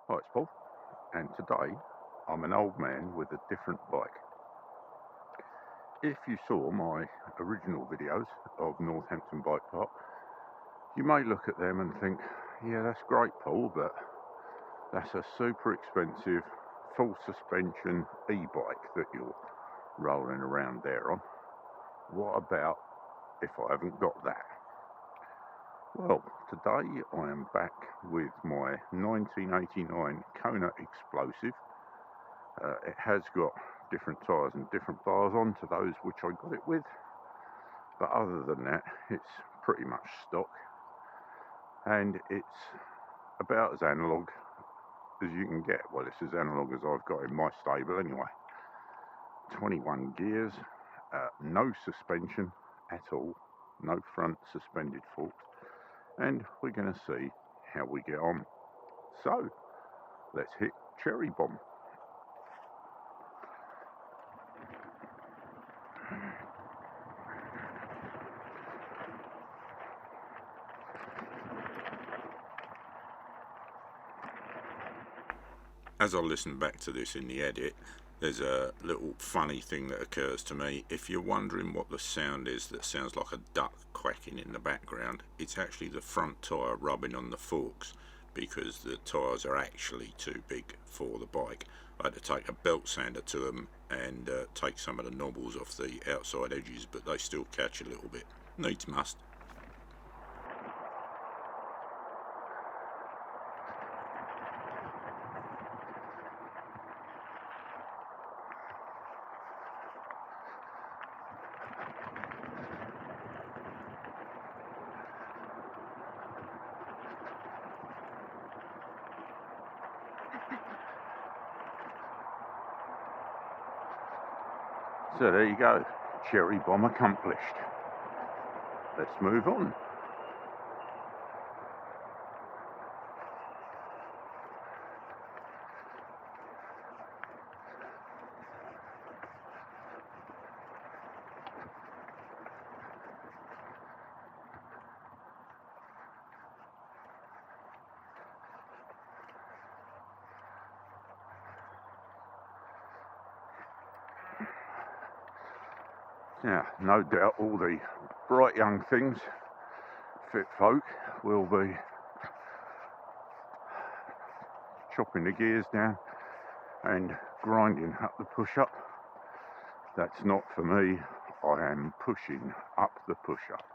Hi, it's Paul, and today I'm an old man with a different bike. If you saw my original videos of Northampton Bike Park, you may look at them and think, yeah, that's great, Paul, but that's a super expensive full suspension e-bike that you're rolling around there on. What about if I haven't got that? Well, today I am back with my 1989 Kona Explosif. It has got different tyres and different bars on to those which I got it with, but other than that it's pretty much stock, and it's about as analogue as you can get. Well, it's as analogue as I've got in my stable anyway. 21 gears, no suspension at all, no front suspended forks, and we're going to see how we get on. So let's hit Cherry Bomb. As I listen back to this in the edit, there's a little funny thing that occurs to me. If you're wondering what the sound is that sounds like a duck quacking in the background, it's actually the front tyre rubbing on the forks, because the tyres are actually too big for the bike. I had to take a belt sander to them and take some of the knobbles off the outside edges, but they still catch a little bit. Needs must. So there you go, Cherry Bomb accomplished. Let's move on. Now, no doubt all the bright young things, fit folk, will be chopping the gears down and grinding up the push-up. That's not for me. I am pushing up the push-up.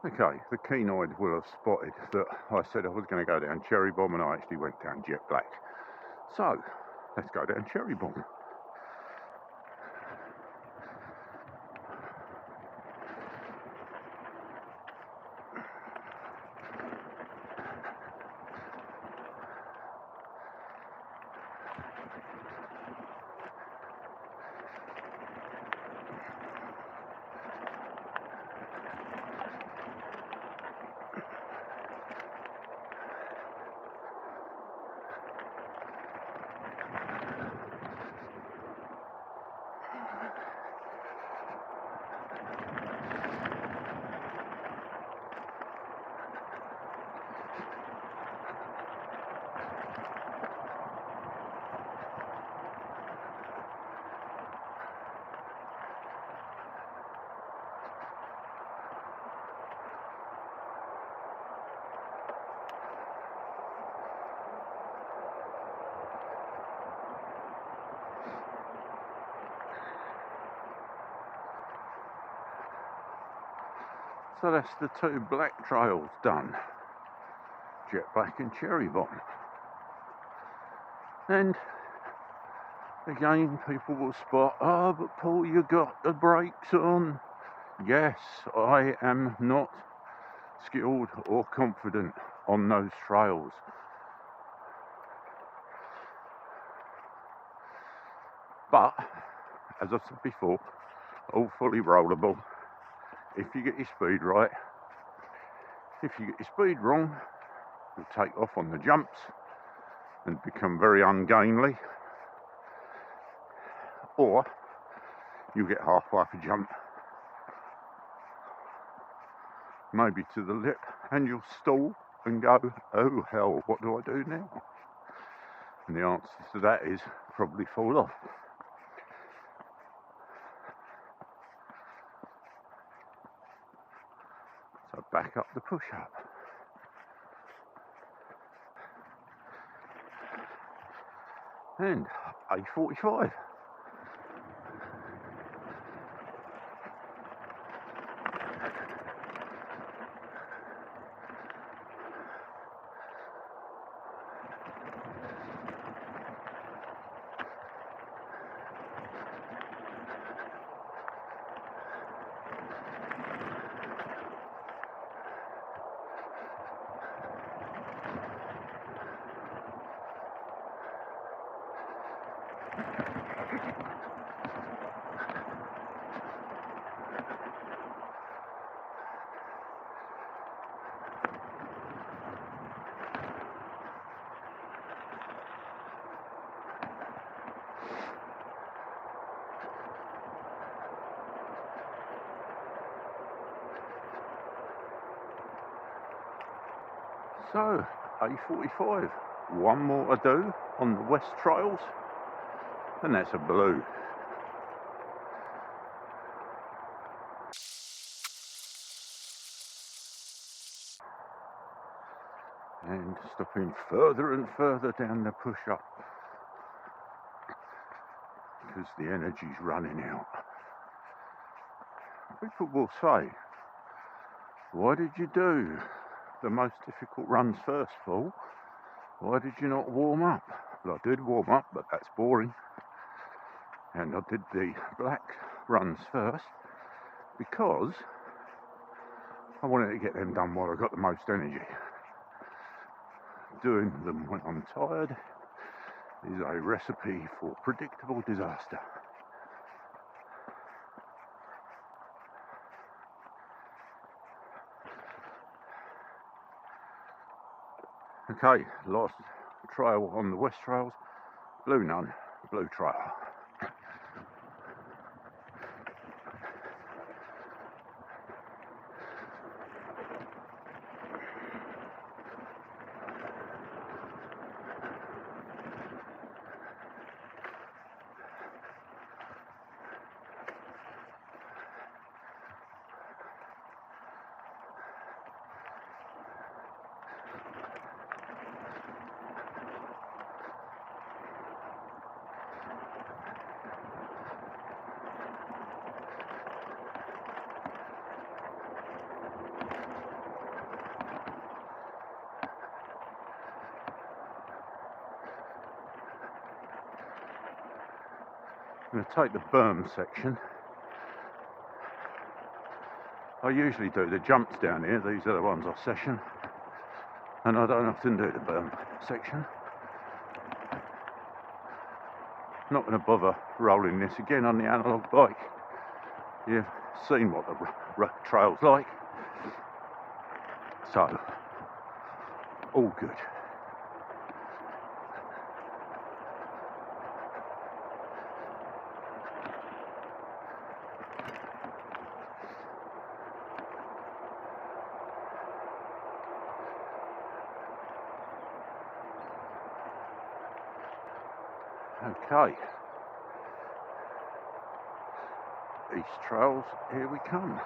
Okay, the keen-eyed will have spotted that I said I was going to go down Cherry Bomb, and I actually went down Jett Black. So, let's go down Cherry Bomb. So that's the two black trails done, Jett Black and Cherry Bomb. And again, people will spot, oh, but Paul, you got the brakes on. Yes, I am not skilled or confident on those trails. But, as I said before, all fully rollable if you get your speed right. If you get your speed wrong, you'll take off on the jumps and become very ungainly, or you get halfway up a jump, maybe to the lip, and you'll stall and go, oh hell, what do I do now? And the answer to that is probably fall off. So back up the push-up. And A45. So, A45, one more to do on the west trails, and that's a blue. And stopping further and further down the push-up, because the energy's running out. People will say, why did you do the most difficult runs first, Paul? Why did you not warm up? Well, I did warm up, but that's boring. And I did the black runs first because I wanted to get them done while I got the most energy. Doing them when I'm tired is a recipe for predictable disaster. Okay, last trail on the west trails, blue Nunn, blue trail. I'm going to take the berm section. I usually do the jumps down here, these are the ones I session, and I don't often do the berm section. I'm not going to bother rolling this again on the analogue bike. You've seen what the trail's like, so all good. Okay, East Trails, here we come.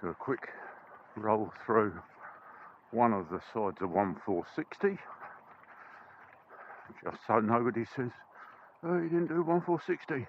Do a quick roll through one of the sides of 1460, just so nobody says, oh, you didn't do 1460.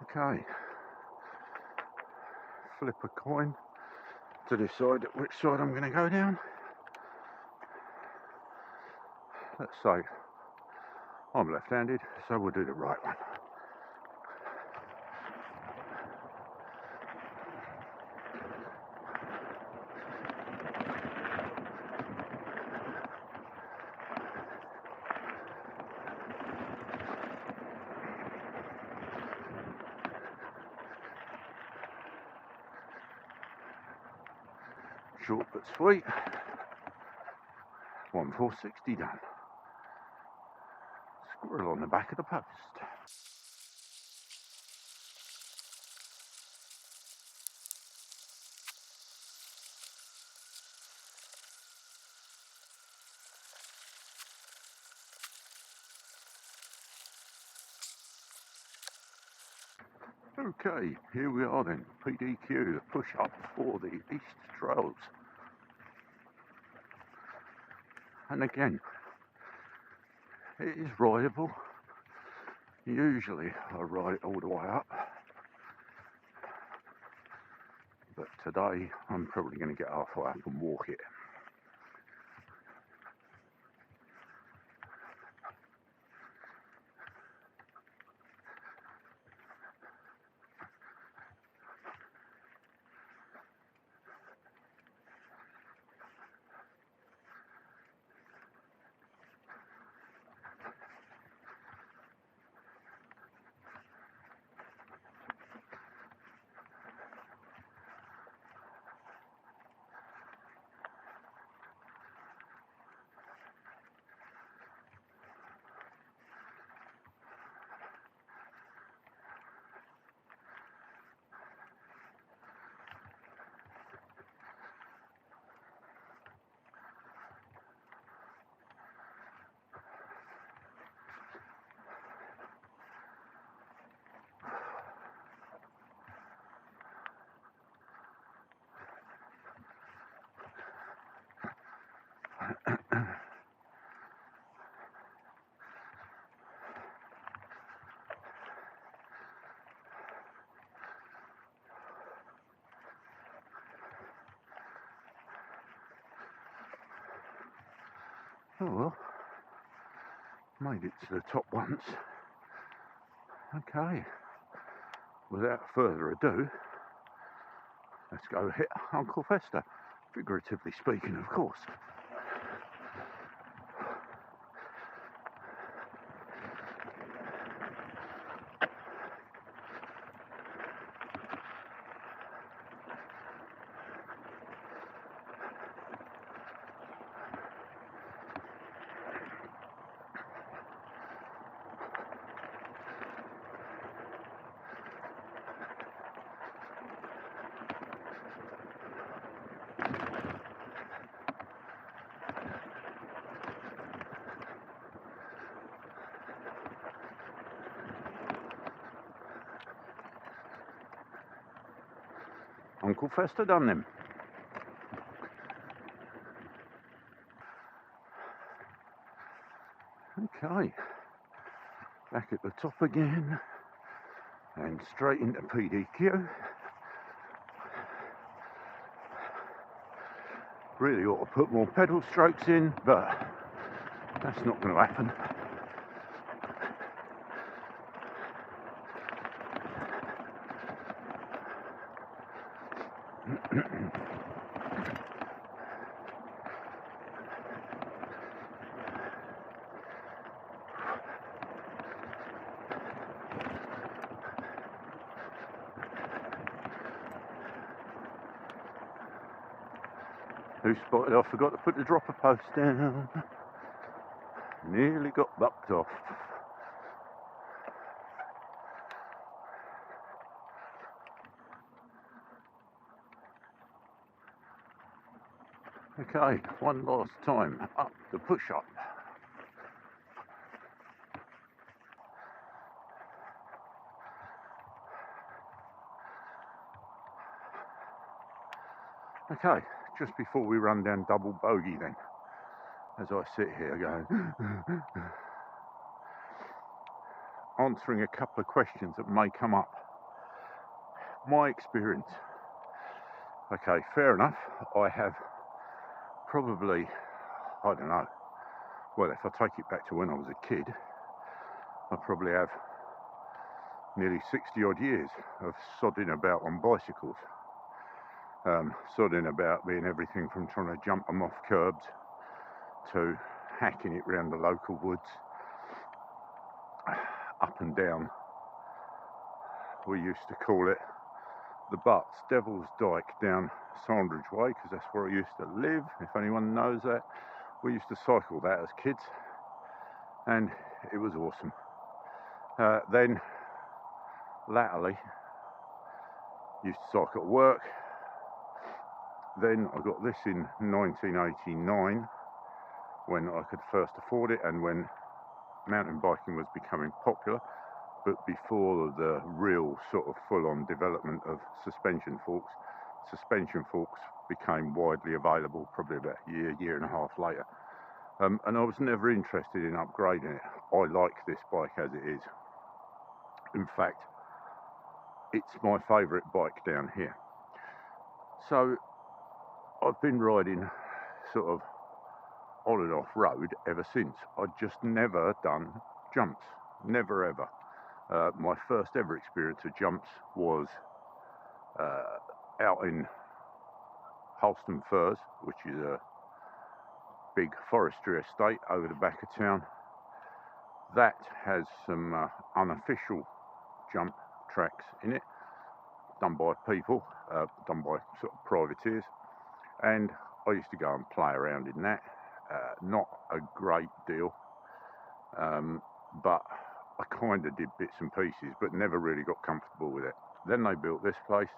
Okay, flip a coin to decide which side I'm going to go down. Let's say I'm left-handed, so we'll do the right one. Short but sweet. 1460 done. Squirrel on the back of the post. Okay, here we are then, PDQ, the push-up for the East Trails. And again, it is rideable. Usually I ride it all the way up, but today I'm probably going to get halfway up and walk it. Oh well, made it to the top once. Okay, without further ado, let's go hit Uncle Fester, figuratively speaking, of course. Uncle Fester done them. Okay, back at the top again and straight into PDQ. Really ought to put more pedal strokes in, but that's not going to happen. Who spotted I forgot to put the dropper post down. Nearly got bucked off. Okay, one last time up the push-up. Okay, just before we run down double bogey then, as I sit here going, answering a couple of questions that may come up my experience. Okay, fair enough. I have probably, I don't know, well, if I take it back to when I was a kid, I probably have nearly 60 odd years of sodding about on bicycles. Sodding about being everything from trying to jump them off curbs to hacking it round the local woods, up and down. We used to call it the Butts, Devil's Dyke, down Sandridge Way, because that's where I used to live, if anyone knows that. We used to cycle that as kids, and it was awesome. Then, latterly, used to cycle at work. Then I got this in 1989, when I could first afford it, and when mountain biking was becoming popular, but before the real sort of full-on development of suspension forks. Suspension forks became widely available probably about a year and a half later. And I was never interested in upgrading it. I like this bike as it is. In fact, it's my favourite bike down here. So I've been riding sort of on and off road ever since. I'd just never done jumps, never ever. My first ever experience of jumps was out in Holston Firs, which is a big forestry estate over the back of town. That has some unofficial jump tracks in it, done by people, done by sort of privateers, and I used to go and play around in that. Not a great deal, but I kind of did bits and pieces, but never really got comfortable with it. Then they built this place,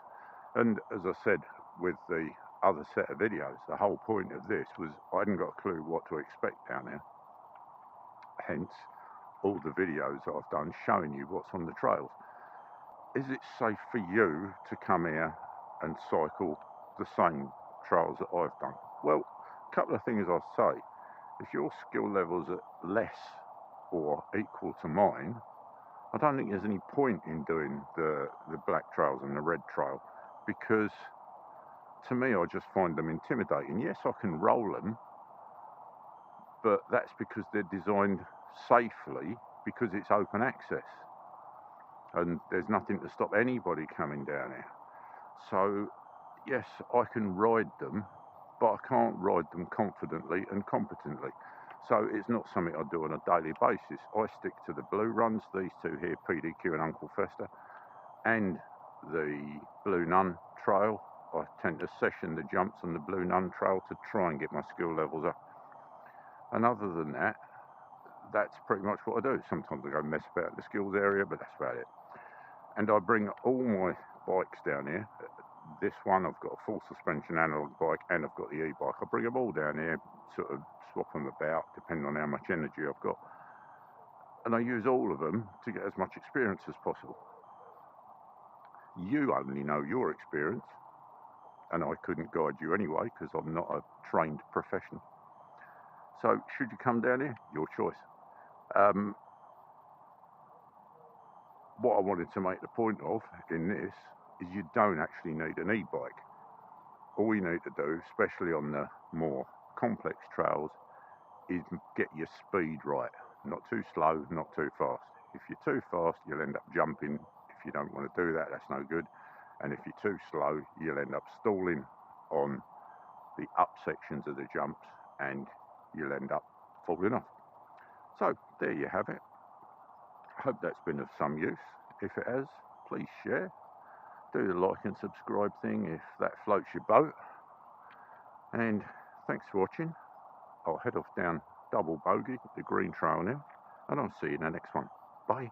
and as I said with the other set of videos, the whole point of this was I hadn't got a clue what to expect down there. Hence, all the videos that I've done showing you what's on the trails. Is it safe for you to come here and cycle the same trails that I've done? Well, a couple of things I'll say. If your skill level's at less or equal to mine, I don't think there's any point in doing the black trails and the red trail, because to me I just find them intimidating. Yes, I can roll them, but that's because they're designed safely, because it's open access and there's nothing to stop anybody coming down here. So yes, I can ride them, but I can't ride them confidently and competently. So it's not something I do on a daily basis. I stick to the blue runs, these two here, PDQ and Uncle Fester, and the Blue Nunn trail. I tend to session the jumps on the Blue Nunn trail to try and get my skill levels up. And other than that, that's pretty much what I do. Sometimes I go mess about in the skills area, but that's about it. And I bring all my bikes down here. This one, I've got a full suspension analog bike, and I've got the e-bike. I bring them all down here, sort of swap them about depending on how much energy I've got. And I use all of them to get as much experience as possible. You only know your experience, and I couldn't guide you anyway because I'm not a trained professional. So should you come down here, your choice. What I wanted to make the point of in this is you don't actually need an e-bike. All you need to do, especially on the more complex trails, is get your speed right. Not too slow, not too fast. If you're too fast, you'll end up jumping. If you don't want to do that, that's no good. And if you're too slow, you'll end up stalling on the up sections of the jumps and you'll end up falling off. So there you have it. I hope that's been of some use. If it has, please share. Do the like and subscribe thing if that floats your boat. And thanks for watching. I'll head off down Double Bogey, the green trail now, and I'll see you in the next one. Bye.